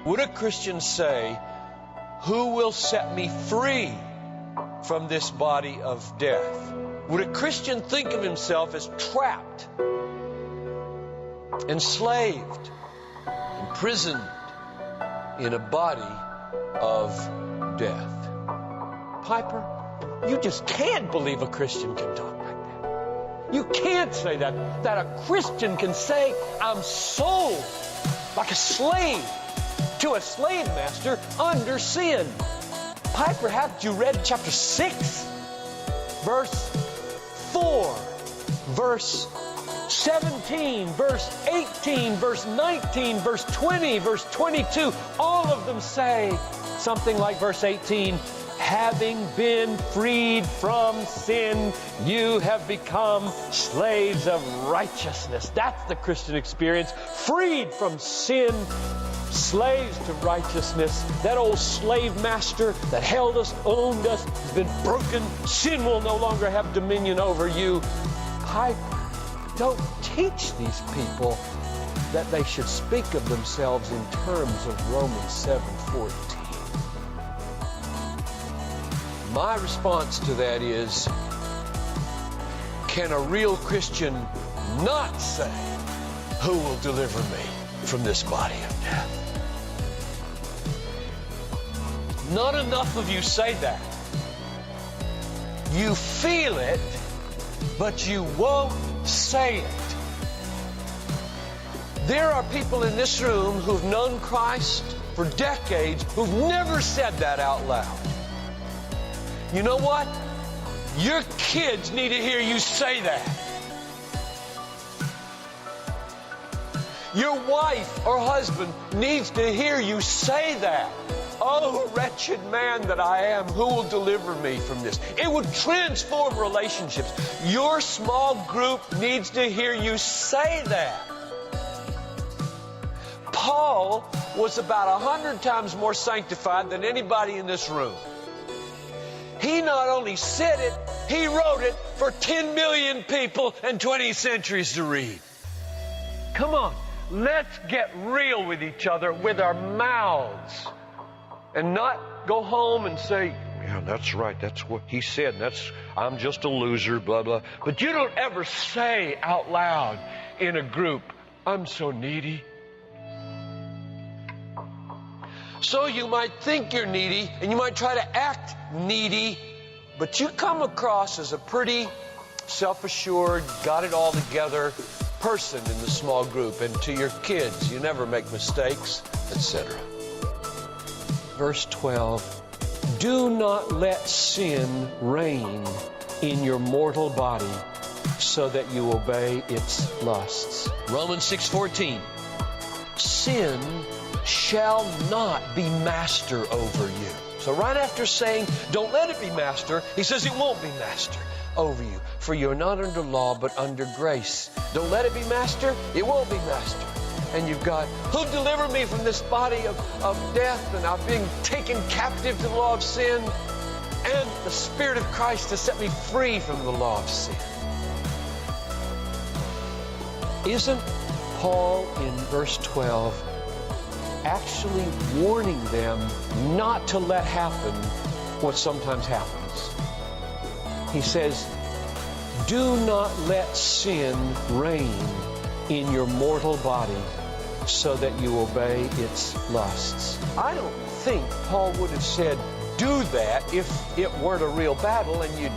Would a Christian say, "Who will set me free from this body of death?" Would a Christian think of himself as trapped, enslaved, imprisoned in a body of death? Piper, you just can't believe a Christian can talk like that. You can't say that a Christian can say, "I'm sold like a slave to a slave master under sin." Piper, haven't you read chapter 6, verse 4, verse 17, verse 18, verse 19, verse 20, verse 22? All of them say something like verse 18, "Having been freed from sin, you have become slaves of righteousness." That's the Christian experience. Freed from sin, slaves to righteousness. That old slave master that held us, owned us, has been broken. Sin will no longer have dominion over you. Piper, don't teach these people that they should speak of themselves in terms of Romans 7:14. My response to that is, can a real Christian not say, "Who will deliver me from this body of death"? Not enough of you say that. You feel it, but you won't say it. There are people in this room who've known Christ for decades who've never said that out loud. You know what? Your kids need to hear you say that. Your wife or husband needs to hear you say that. "Oh, wretched man that I am, who will deliver me from this?" It would transform relationships. Your small group needs to hear you say that. Paul was about 100 times more sanctified than anybody in this room. He not only said it, he wrote it for 10 million people and 20 centuries to read. Come on, let's get real with each other with our mouths and not go home and say, "Yeah, that's right, that's what he said, I'm just a loser, blah, blah." But you don't ever say out loud in a group, "I'm so needy." So you might think you're needy, and you might try to act needy, but you come across as a pretty self-assured, got it all together person in the small group. And to your kids, you never make mistakes, etc. Verse 12, "Do not let sin reign in your mortal body so that you obey its lusts." Romans 6:14, "Sin shall not be master over you." So right after saying, don't let it be master, he says it won't be master over you. "For you're not under law, but under grace." Don't let it be master, it won't be master. And you've got, "Who'll deliver me from this body of death?" And I'm being taken captive to the law of sin. And the Spirit of Christ to set me free from the law of sin. Isn't Paul in verse 12 actually warning them not to let happen what sometimes happens? He says, "Do not let sin reign in your mortal body so that you obey its lusts." I don't think Paul would have said, "Do that," if it weren't a real battle, and you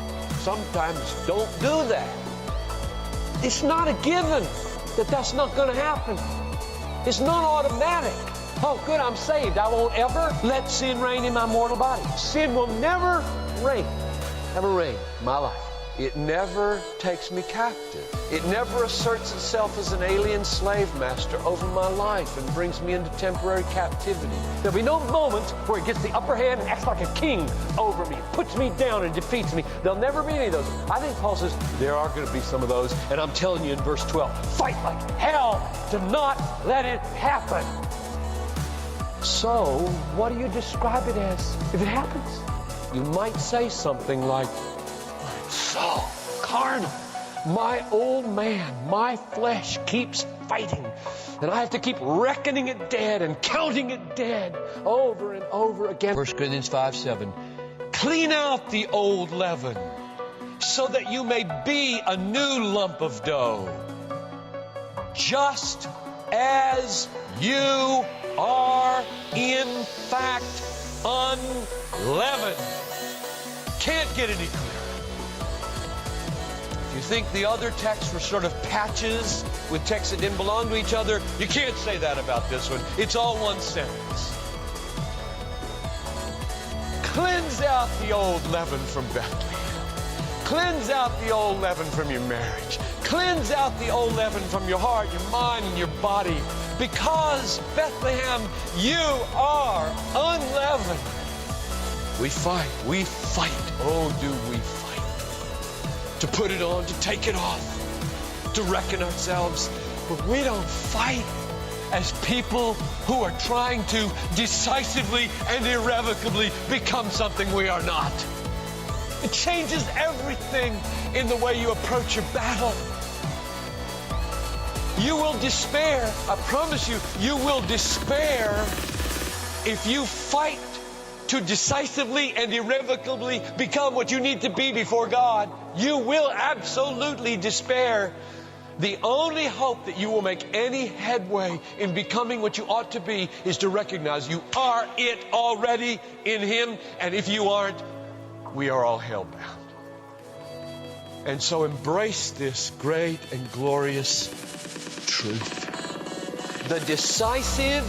sometimes don't do that. It's not a given that that's not going to happen. It's not automatic. "Oh, good, I'm saved. I won't ever let sin reign in my mortal body." Sin will never reign in my life. It never takes me captive. It never asserts itself as an alien slave master over my life and brings me into temporary captivity. There'll be no moment where it gets the upper hand and acts like a king over me, puts me down and defeats me. There'll never be any of those. I think Paul says there are going to be some of those, and I'm telling you in verse 12, fight like hell to not let it happen. So, what do you describe it as if it happens? You might say something like, "I'm so carnal. My old man, my flesh keeps fighting And I have to keep reckoning it dead and counting it dead over and over again. 1 Corinthians 5:7. Clean out the old leaven so that you may be a new lump of dough, just as you are in fact unleavened. Can't get any clearer. If you think the other texts were sort of patches with texts that didn't belong to each other, you can't say that about this one. It's all one sentence. Cleanse out the old leaven from Bethlehem. Cleanse out the old leaven from your marriage. Cleanse out the old leaven from your heart, your mind, and your body. Because, Bethlehem, you are unleavened. We fight. We fight. Oh, do we fight. To put it on, to take it off, to reckon ourselves. But we don't fight as people who are trying to decisively and irrevocably become something we are not. It changes everything in the way you approach your battle. You will despair. I promise you, you will despair if you fight to decisively and irrevocably become what you need to be before God. You will absolutely despair. The only hope that you will make any headway in becoming what you ought to be is to recognize you are it already in Him. And if you aren't, we are all hellbound. And so embrace this great and glorious truth. The decisive,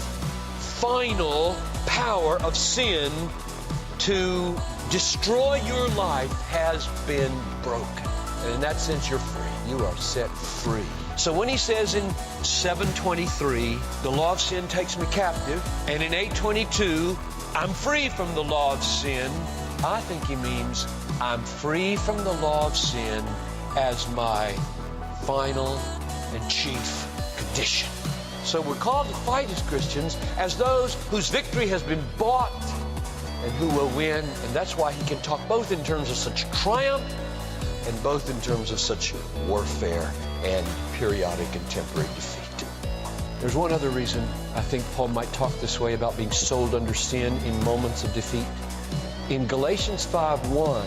final power of sin to destroy your life has been broken. And in that sense, you're free. You are set free. So when he says in 7:23, the law of sin takes me captive, and in 8:22, I'm free from the law of sin, I think he means I'm free from the law of sin as my final and chief condition. So we're called to fight as Christians as those whose victory has been bought and who will win. And that's why he can talk both in terms of such triumph and both in terms of such warfare and periodic and temporary defeat. There's one other reason I think Paul might talk this way about being sold under sin in moments of defeat. In Galatians 5:1,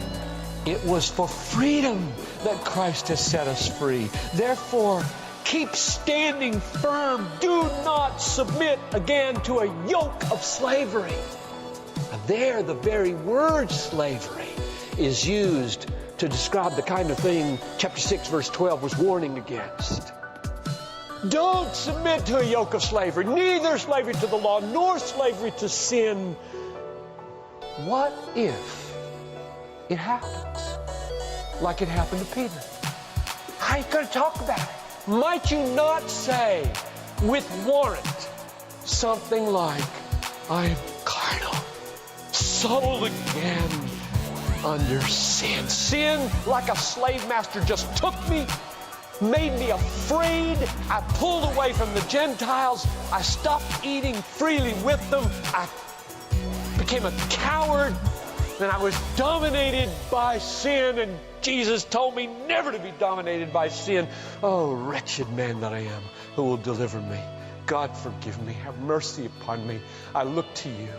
it was for freedom that Christ has set us free. Therefore, keep standing firm. Do not submit again to a yoke of slavery. There, the very word slavery is used to describe the kind of thing chapter 6, verse 12 was warning against. Don't submit to a yoke of slavery, neither slavery to the law, nor slavery to sin. What if it happens like it happened to Peter? How are you going to talk about it? Might you not say with warrant something like, I am carnal, sold again under sin. Sin, like a slave master, just took me, made me afraid. I pulled away from the Gentiles. I stopped eating freely with them. I became a coward. And I was dominated by sin. And Jesus told me never to be dominated by sin. Oh, wretched man that I am, who will deliver me? God, forgive me. Have mercy upon me. I look to you.